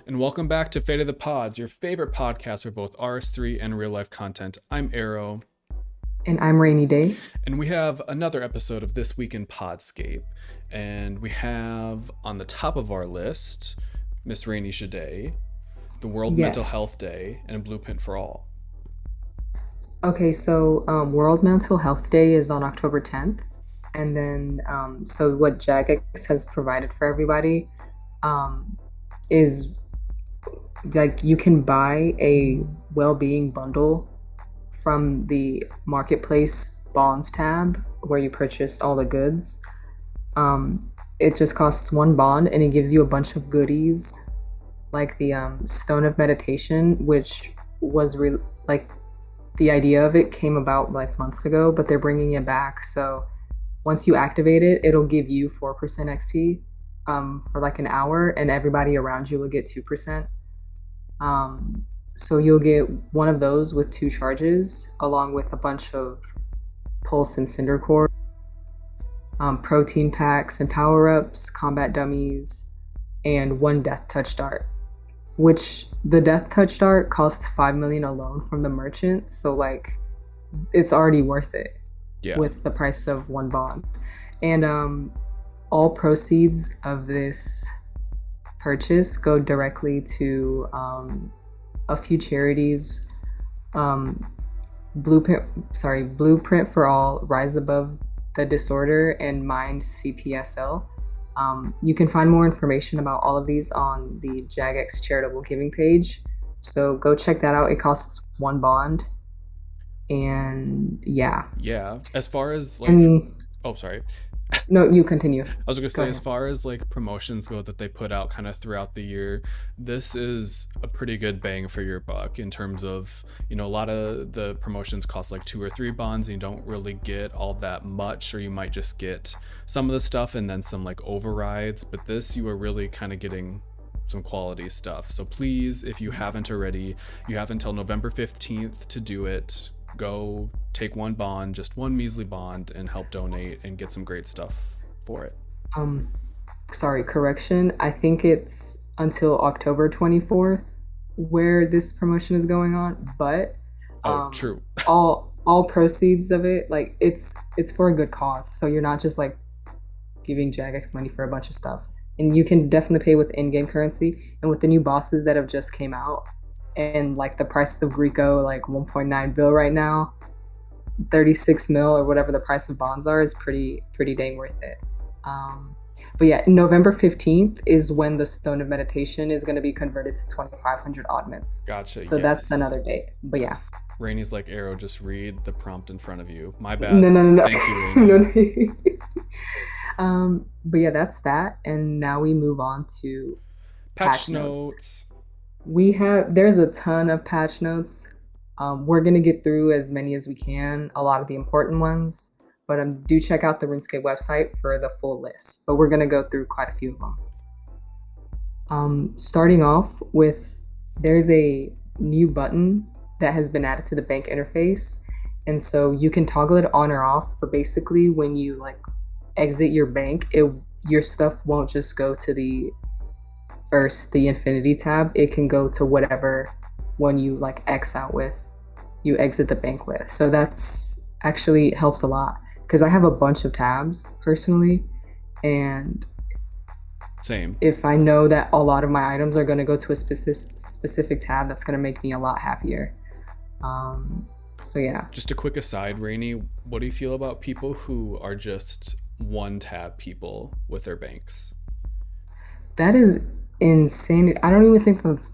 And welcome back to Fate of the Pods, your favorite podcast for both RS3 and real life content. I'm Aerro. And I'm Rainyday. And we have another episode of This Week in Podscape. And we have on the top of our list Miss Rainyday, the World Mental Yes. Health Day, and Blueprint for All. Okay, so World Mental Health Day is on October 10th. And then, so what Jagex has provided for everybody is like you can buy a well-being bundle from the Marketplace Bonds tab where you purchase all the goods. It just costs one bond and it gives you a bunch of goodies like the Stone of Meditation, which was like the idea of it came about like months ago, but they're bringing it back. So once you activate it, it'll give you 4% XP for like an hour, and everybody around you will get 2%. So you'll get one of those with 2 charges, along with a bunch of Pulse and Cinder Core, protein packs and power-ups, combat dummies, and 1 Death Touch Dart, which the Death Touch Dart costs 5 million alone from the merchant. So like it's already worth it with the price of 1 bond. And all proceeds of this purchase go directly to a few charities. Blueprint for All, Rise Above the Disorder, and Mind CPSL. You can find more information about all of these on the Jagex charitable giving page. So go check that out. It costs 1 bond. And yeah. As far as like, oh, sorry. No, you continue. I was going to say, as far as like promotions go that they put out kind of throughout the year, this is a pretty good bang for your buck in terms of, a lot of the promotions cost like 2 or 3 bonds and you don't really get all that much, or you might just get some of the stuff and then some like overrides. But this, you are really kind of getting some quality stuff. So please, if you haven't already, you have until November 15th to do it. Go take 1 bond, just 1 measly bond, and help donate and get some great stuff for it. Sorry, correction. I think it's until October 24th where this promotion is going on, but true. all proceeds of it, like it's for a good cause. So you're not just like giving Jagex money for a bunch of stuff. And you can definitely pay with in-game currency, and with the new bosses that have just came out, and like the prices of Greco, like 1.9 bill right now, 36 mil or whatever the price of bonds are, is pretty dang worth it. But yeah, November 15th is when the Stone of Meditation is going to be converted to 2,500 oddments. Gotcha. So that's another date. But yeah. Rainy's like, Aerro, just read the prompt in front of you. My bad. No. Thank you, Rainy. But yeah, that's that. And now we move on to patch notes. There's a ton of patch notes. We're going to get through as many as we can, a lot of the important ones, but do check out the RuneScape website for the full list. But we're going to go through quite a few of them. Starting off with, there's a new button that has been added to the bank interface. And so you can toggle it on or off, but basically when you like exit your bank, your stuff won't just go to the infinity tab. It can go to whatever one you like you exit the bank with. So that's actually helps a lot, because I have a bunch of tabs personally, and same, if I know that a lot of my items are going to go to a specific tab, that's going to make me a lot happier. So yeah. Just a quick aside, Rainy, what do you feel about people who are just 1 tab people with their banks? That is insane. I don't even think that's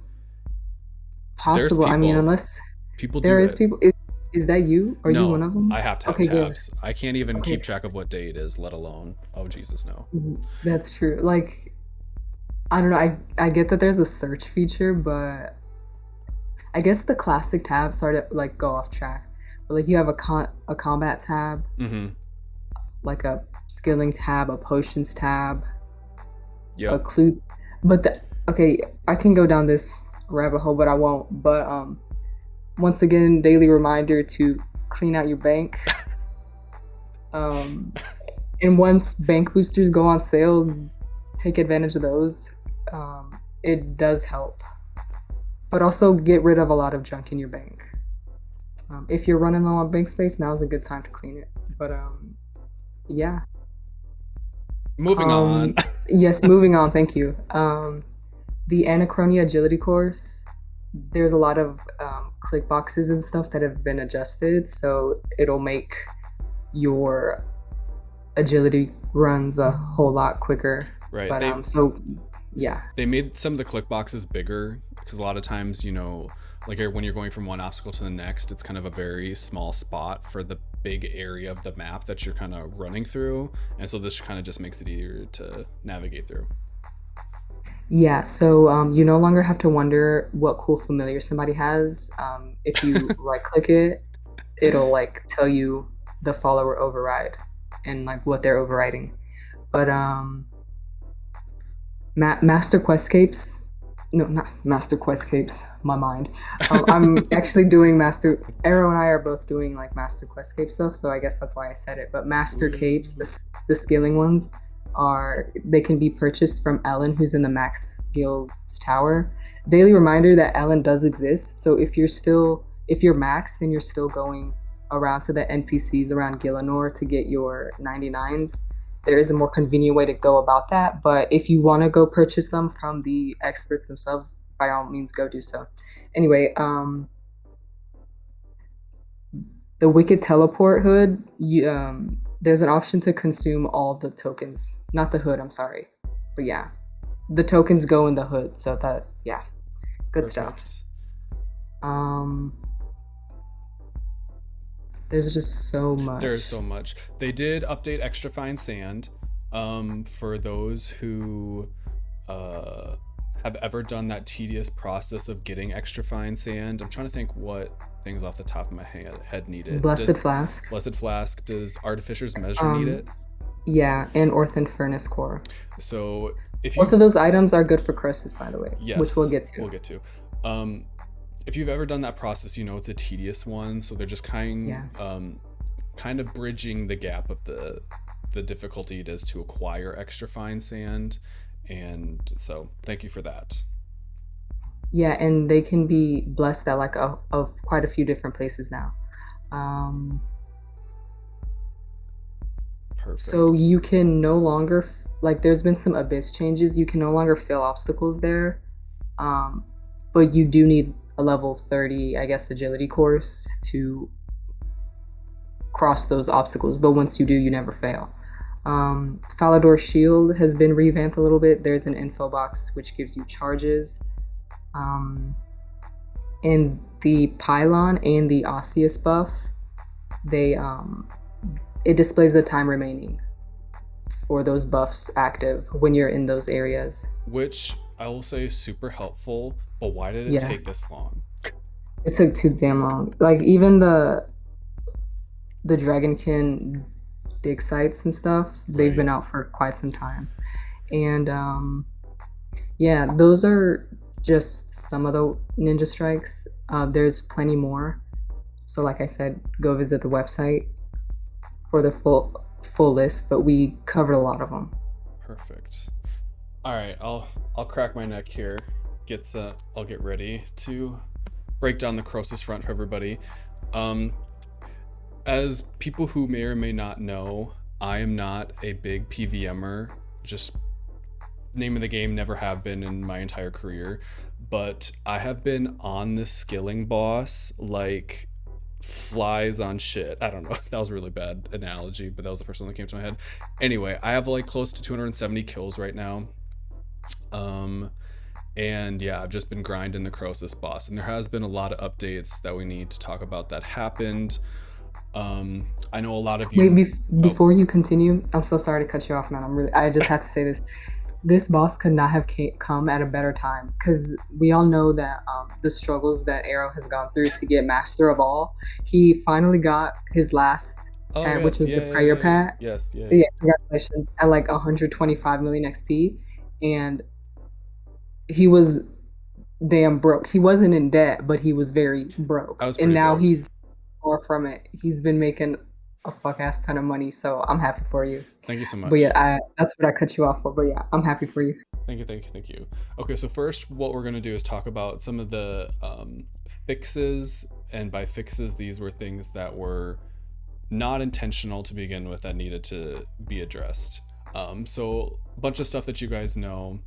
possible. I mean, unless people there is people. Is that you? Are you one of them? I have to have tabs. Good. I can't even keep track of what day it is, let alone, oh Jesus, no. That's true. Like, I don't know. I get that there's a search feature, but I guess the classic tabs start to like go off track. But like you have a combat tab, like a skilling tab, a potions tab, a clue. But I can go down this rabbit hole, but I won't. But once again, daily reminder to clean out your bank. And once bank boosters go on sale, take advantage of those. it does help, but also get rid of a lot of junk in your bank. If you're running low on bank space, now is a good time to clean it. But yeah. Moving on. Yes, moving on. Thank you. The Anachronia Agility course, there's a lot of click boxes and stuff that have been adjusted, so it'll make your agility runs a whole lot quicker. Right. But so yeah. They made some of the click boxes bigger because a lot of times, like when you're going from one obstacle to the next, it's kind of a very small spot for the big area of the map that you're kind of running through. And so this kind of just makes it easier to navigate through. Yeah, so you no longer have to wonder what cool familiar somebody has. If you right click it, it'll like tell you the follower override and like what they're overriding. But Master Questscapes, no, not Master Questscapes, my mind. I'm actually doing Master, Aerro and I are both doing like Master Questscape stuff, so I guess that's why I said it. But Master Capes, the skilling ones, they can be purchased from Ellen, who's in the Max Guild's tower. Daily reminder that Ellen does exist, so if you're maxed, then you're still going around to the NPCs around Gillinor to get your 99s. There is a more convenient way to go about that, but if you want to go purchase them from the experts themselves, by all means go do so. Anyway, the Wicked Teleport hood, there's an option to consume all the tokens. Not the hood, I'm sorry. But yeah, the tokens go in the hood, so that, yeah, good Perfect. stuff. There's just so much. There's so much. They did update extra fine sand. For those who have ever done that tedious process of getting extra fine sand, I'm trying to think what things off the top of my head need it. Blessed Flask. Blessed Flask. Does Artificer's Measure need it? Yeah, and Orthan Furnace Core. So if both of those items are good for Croesus, by the way. Yes, which we'll get to. We'll get to. If you've ever done that process, it's a tedious one. So they're just kind of bridging the gap of the difficulty it is to acquire extra fine sand. And so thank you for that. Yeah, and they can be blessed at like of quite a few different places now. Perfect. So you can no longer, there's been some abyss changes. You can no longer fail obstacles there. But you do need a level 30, I guess, agility course to cross those obstacles. But once you do, you never fail. Falador's Shield has been revamped a little bit. There's an info box which gives you charges. And the Pylon and the Osseous buff, it displays the time remaining for those buffs active when you're in those areas. Which I will say is super helpful, but why did it take this long? It took too damn long. Like even the Dragonkin dig sites and stuff, they've been out for quite some time. And those are just some of the ninja strikes. There's plenty more. So like I said, go visit the website for the full list, but we covered a lot of them. Perfect. All right, I'll crack my neck here. I'll get ready to break down the Croesus Front for everybody. As people who may or may not know, I am not a big PVMer. Just name of the game, never have been in my entire career. But I have been on this skilling boss like flies on shit. I don't know. That was a really bad analogy, but that was the first one that came to my head. Anyway, I have like close to 270 kills right now. And yeah, I've just been grinding the Croesus boss, and there has been a lot of updates that we need to talk about that happened. I know a lot of you. Wait, before you continue, I'm so sorry to cut you off, man. I just have to say this. This boss could not have come at a better time, because we all know that the struggles that Aerro has gone through to get Master of All. He finally got his last pet, which was the prayer pet. Yes, yeah. Yeah, congratulations. At like 125 million XP, and he was damn broke. He wasn't in debt, but he was very broke. And now he's far from it. He's been making a fuck ass ton of money, so I'm happy for you. Thank you so much. But yeah, that's what I cut you off for. But yeah, I'm happy for you. Thank you. Okay, so first, what we're gonna do is talk about some of the fixes, and by fixes, these were things that were not intentional to begin with that needed to be addressed. So a bunch of stuff that you guys know.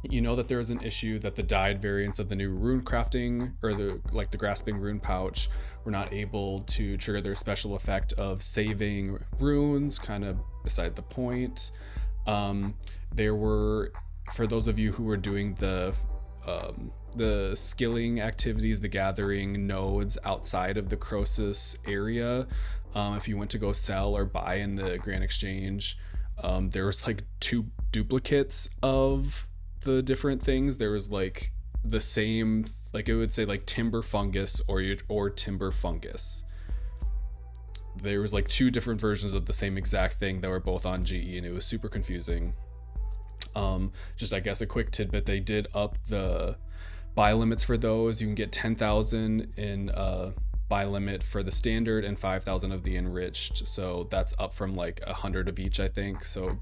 You know that there was an issue that the dyed variants of the new rune crafting, or the grasping rune pouch, were not able to trigger their special effect of saving runes, kind of beside the point. There were, for those of you who were doing the skilling activities, the gathering nodes outside of the Croesus area, if you went to go sell or buy in the Grand Exchange, there was like 2 duplicates of the different things. There was like the same, like it would say like timber fungus or timber fungus. There was like 2 different versions of the same exact thing that were both on GE, and it was super confusing. Just I guess a quick tidbit, they did up the buy limits for those. You can get 10,000 in buy limit for the standard and 5,000 of the enriched, so that's up from like 100 of each, I think. So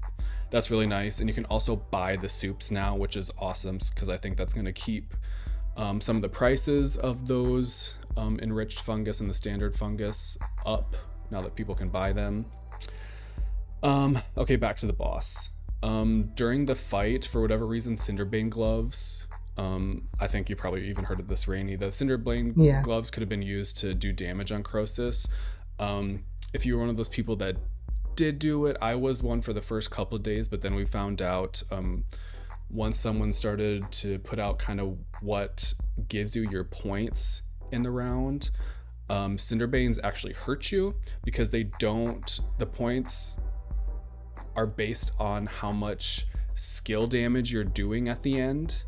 that's really nice. And you can also buy the soups now, which is awesome, because I think that's going to keep some of the prices of those enriched fungus and the standard fungus up now that people can buy them. Okay, back to the boss. During the fight, for whatever reason, Cinderbane gloves, I think you probably even heard of this, Rainy, the Cinderbane gloves could have been used to do damage on Croesus. If you were one of those people that did do it, I was one for the first couple of days, but then we found out once someone started to put out kind of what gives you your points in the round, Cinderbanes actually hurt you, because the points are based on how much skill damage you're doing at the end,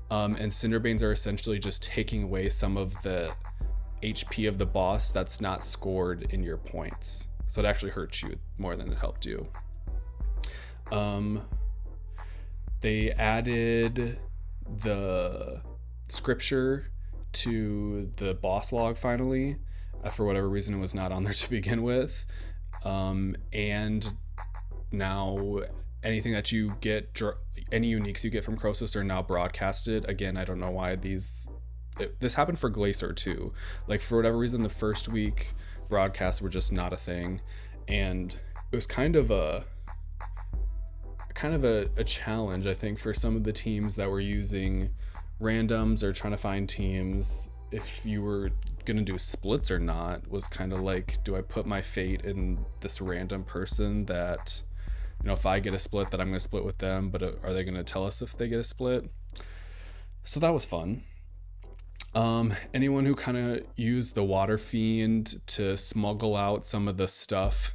and Cinderbanes are essentially just taking away some of the HP of the boss that's not scored in your points. So it actually hurts you more than it helped you. They added the scripture to the boss log finally. For whatever reason, it was not on there to begin with. And now anything that you get, any uniques you get from Croesus are now broadcasted. Again, I don't know why this happened for Glacier too. Like, for whatever reason, the first week broadcasts were just not a thing, and it was kind of a challenge, I think, for some of the teams that were using randoms or trying to find teams. If you were gonna do splits or not was kind of like, do I put my fate in this random person that, you know, if I get a split that I'm gonna split with them, but are they gonna tell us if they get a split? So that was fun. Anyone who kind of used the Water Fiend to smuggle out some of the stuff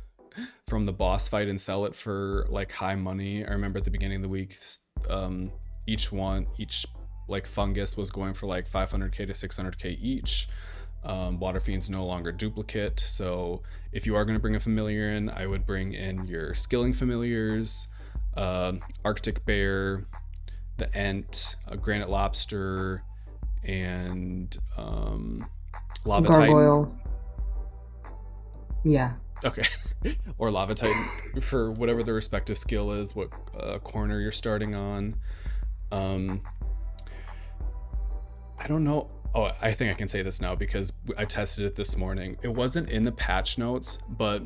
from the boss fight and sell it for like high money. I remember at the beginning of the week, each like fungus was going for like 500k to 600k each. Water Fiend's no longer duplicate, so if you are going to bring a familiar in, I would bring in your skilling familiars, Arctic Bear, the Ent, a Granite Lobster, and Lava Gargoyle. Titan. Yeah. Okay. Or Lava Titan for whatever the respective skill is, what corner you're starting on. I don't know. Oh, I think I can say this now because I tested it this morning. It wasn't in the patch notes, but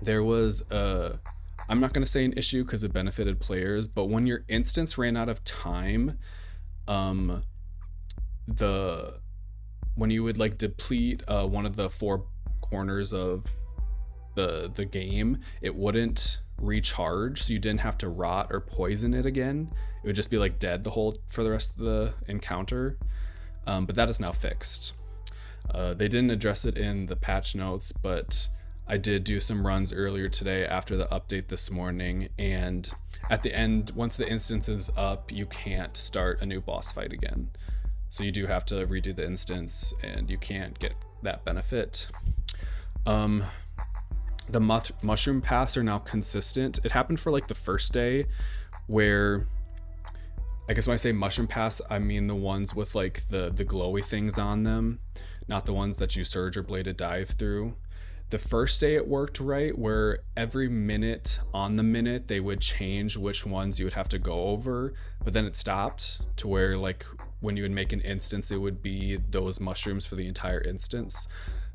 there was I'm not going to say an issue because it benefited players, but when your instance ran out of time, when you would like deplete one of the 4 corners of the game, it wouldn't recharge, so you didn't have to rot or poison it again. It would just be like dead for the rest of the encounter. But that is now fixed. They didn't address it in the patch notes, but I did do some runs earlier today after the update this morning, and at the end, once the instance is up, you can't start a new boss fight again. So you do have to redo the instance, and you can't get that benefit. The mushroom paths are now consistent. It happened for like the first day, where I guess when I say mushroom paths, I mean the ones with like the glowy things on them, not the ones that you surge or bladed dive through. The first day it worked right, where every minute on the minute they would change which ones you would have to go over, but then it stopped to where like when you would make an instance, it would be those mushrooms for the entire instance.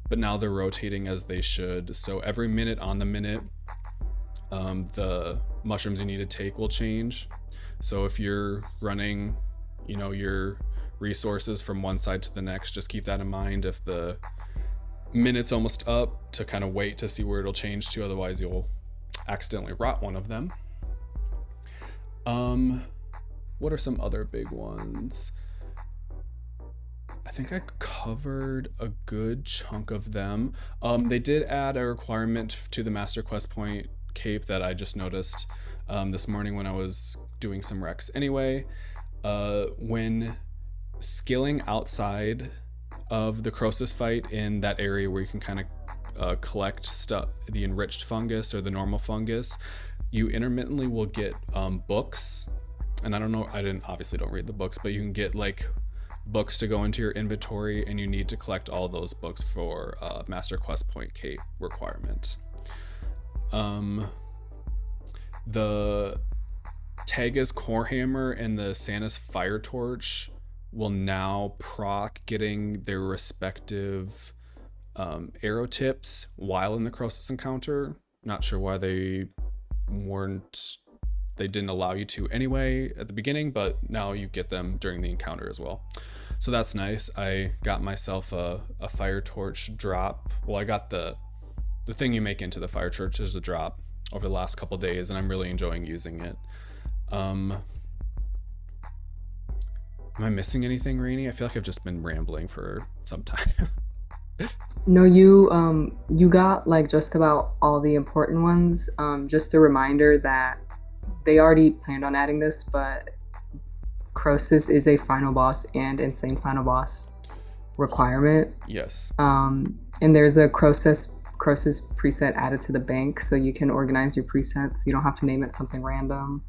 But now they're rotating as they should. So every minute on the minute, the mushrooms you need to take will change. So if you're running, your resources from one side to the next, just keep that in mind. If the minute's almost up, to kind of wait to see where it'll change to, otherwise you'll accidentally rot one of them. What are some other big ones? I think I covered a good chunk of them. They did add a requirement to the Master Quest Point cape that I just noticed this morning when I was doing some recs. Anyway, when skilling outside of the Croesus fight in that area where you can kind of collect stuff, the enriched fungus or the normal fungus, you intermittently will get books. And I don't know, obviously don't read the books, but you can get like books to go into your inventory, and you need to collect all those books for Master Quest Point cape requirement. The Taga's Core Hammer and the Santa's Fire Torch will now proc getting their respective arrow tips while in the Croesus encounter. Not sure why they didn't allow you to anyway at the beginning, but now you get them during the encounter as well. So that's nice. I got myself a fire torch drop. Well, I got the thing you make into the fire torch as a drop over the last couple days, and I'm really enjoying using it. Am I missing anything, Rainy? I feel like I've just been rambling for some time. No, you got like just about all the important ones. Just a reminder that they already planned on adding this, but Croesus is a final boss and insane final boss requirement. Yes. And there's a Croesus preset added to the bank, so you can organize your presets. You don't have to name it something random.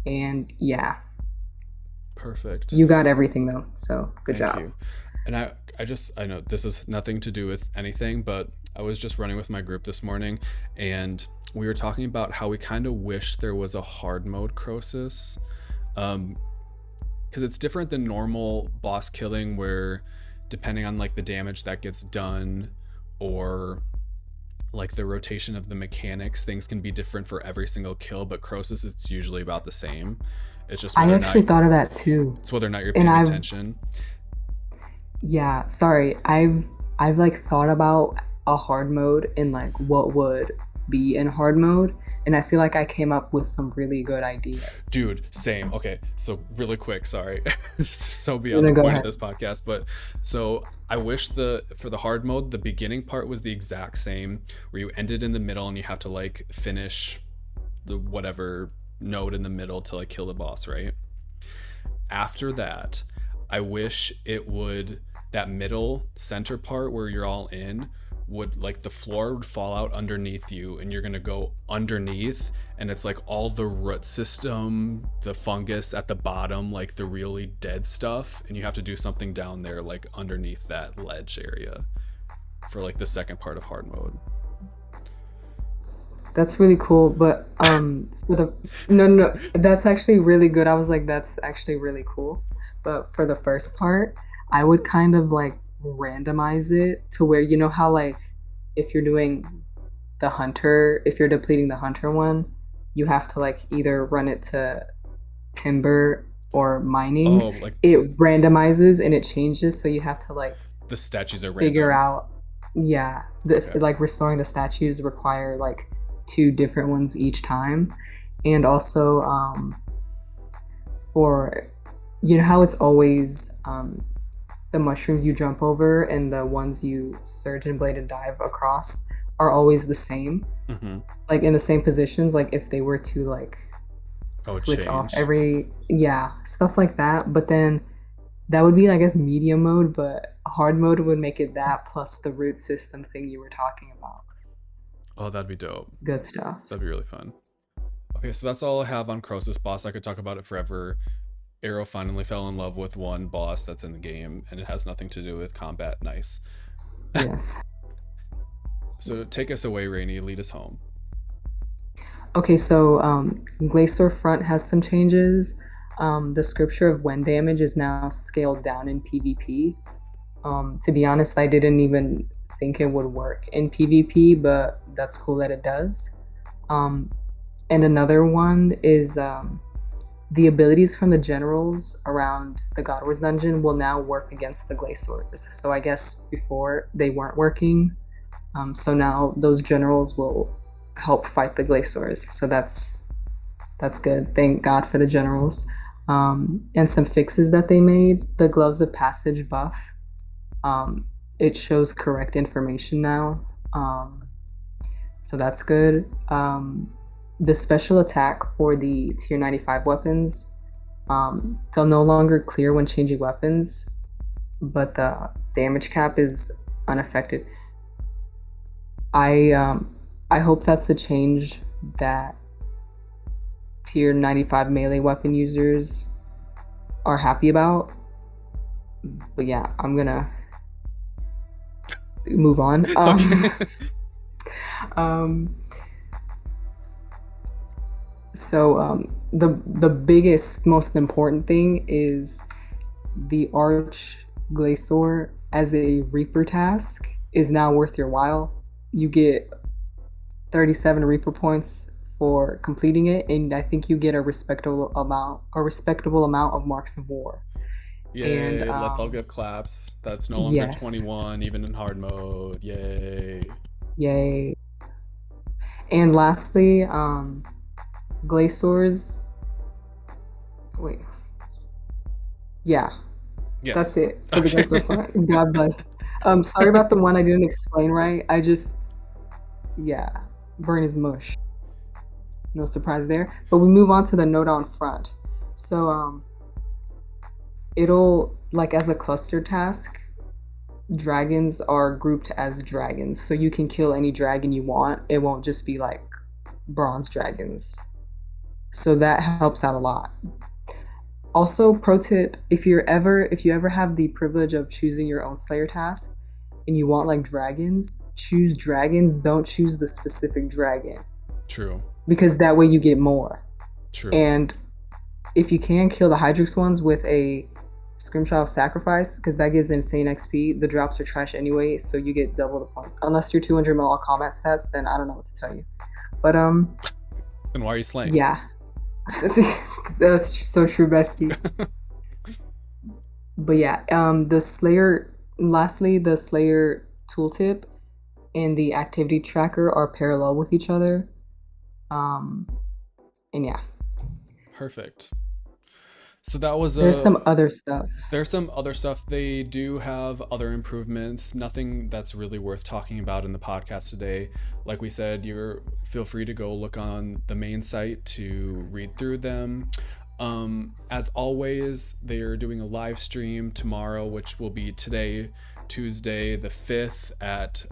And yeah. Perfect. You got everything though, so good job. Thank you. And I know this has nothing to do with anything, but I was just running with my group this morning, and we were talking about how we kind of wish there was a hard mode Croesus. Because it's different than normal boss killing, where depending on like the damage that gets done or like the rotation of the mechanics, things can be different for every single kill, but Croesus, it's usually about the same. It's just I actually thought of that too. It's whether or not you're paying attention. Yeah, sorry. I've like thought about a hard mode and like what would be in hard mode, and I feel like I came up with some really good ideas. Dude, same. Okay, so really quick, sorry. So beyond the point of this podcast, but so I wish for the hard mode, the beginning part was the exact same, where you ended in the middle and you have to like finish the whatever node in the middle to like kill the boss, right? After that, I wish that middle center part where you're all in would like the floor would fall out underneath you, and you're gonna go underneath, and it's like all the root system, the fungus at the bottom, like the really dead stuff, and you have to do something down there like underneath that ledge area for like the second part of hard mode. That's really cool, but no, that's actually really good. I was like, that's actually really cool. But for the first part, I would kind of like randomize it to where, you know how like if you're doing the hunter, if you're depleting the hunter one, you have to like either run it to timber or mining. Oh, like it randomizes and it changes, so you have to like the statues are figure random. out. Yeah, Okay. like restoring the statues require like 2 different ones each time. And also for, you know how it's always the mushrooms you jump over and the ones you surge and blade and dive across are always the same, like in the same positions, like if they were to like switch off stuff like that. But then that would be, I guess, medium mode, but hard mode would make it that plus the root system thing you were talking about. Oh, that'd be dope. Good stuff. That'd be really fun. Okay, so that's all I have on Croesus boss. I could talk about it forever. Aerro finally fell in love with one boss that's in the game, and it has nothing to do with combat. Nice. Yes. So take us away, Rainy. Lead us home. Okay, so Glacier Front has some changes. The scripture of wind damage is now scaled down in PvP. To be honest, I didn't even think it would work in PvP, but that's cool that it does. And another one is the abilities from the generals around the God Wars dungeon will now work against the Glaciers. So I guess before they weren't working. So now those generals will help fight the Glaciers. So that's good. Thank God for the generals. And some fixes that they made. The Gloves of Passage buff. It shows correct information now. So that's good. The special attack for the tier 95 weapons, they'll no longer clear when changing weapons, but the damage cap is unaffected. I hope that's a change that tier 95 melee weapon users are happy about. But yeah, I'm gonna move on. So the biggest, most important thing is the Arch Glacier as a Reaper task is now worth your while. You get 37 Reaper points for completing it, and I think you get a respectable amount of Marks of War. Yay, and let's all give claps. That's no longer yes. 21, even in hard mode. Yay. Yay. And lastly, Glaciers. Wait. Yeah. Yes. That's it for the Glacier Front. God bless. Sorry about the one I didn't explain right. Burn is mush. No surprise there. But we move on to the Node on Front. So, it'll, like, as a cluster task, dragons are grouped as dragons. So you can kill any dragon you want. It won't just be like bronze dragons. So that helps out a lot. Also, pro tip, if you ever have the privilege of choosing your own Slayer task and you want like dragons, choose dragons, don't choose the specific dragon. True. Because that way you get more. True. And if you can, kill the Hydrix ones with a Scrimshaw of Sacrifice, because that gives insane XP. The drops are trash anyway, so you get double the points. Unless you're 200 mil all combat stats, then I don't know what to tell you. But then why are you slaying? Yeah. That's so true, bestie. But yeah, the Slayer tooltip and the activity tracker are parallel with each other. And yeah. Perfect. So that was there's some other stuff. There's some other stuff. They do have other improvements. Nothing that's really worth talking about in the podcast today. Like we said, feel free to go look on the main site to read through them. As always, they are doing a live stream tomorrow, which will be today, Tuesday the 5th at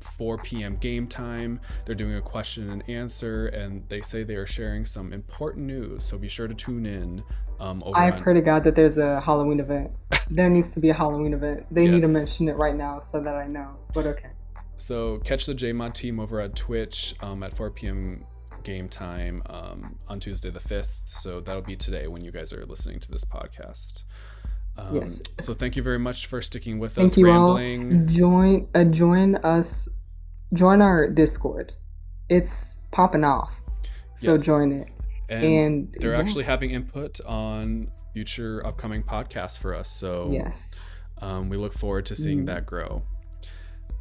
4 p.m. game time. They're doing a question and answer, and they say they are sharing some important news, so be sure to tune in. I pray to God that there's a Halloween event. There needs to be a Halloween event. They need to mention it right now so that I know, but okay. So catch the JMod team over at Twitch at 4 p.m. game time on Tuesday the 5th. So that'll be today when you guys are listening to this podcast. Yes. So thank you very much for sticking with us. Thank you rambling. All. Join our Discord. It's popping off. So join it. And they're actually having input on future upcoming podcasts for us. So yes, we look forward to seeing that grow.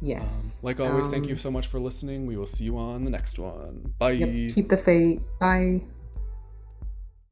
Yes. Like always, thank you so much for listening. We will see you on the next one. Bye. Yep. Keep the faith. Bye.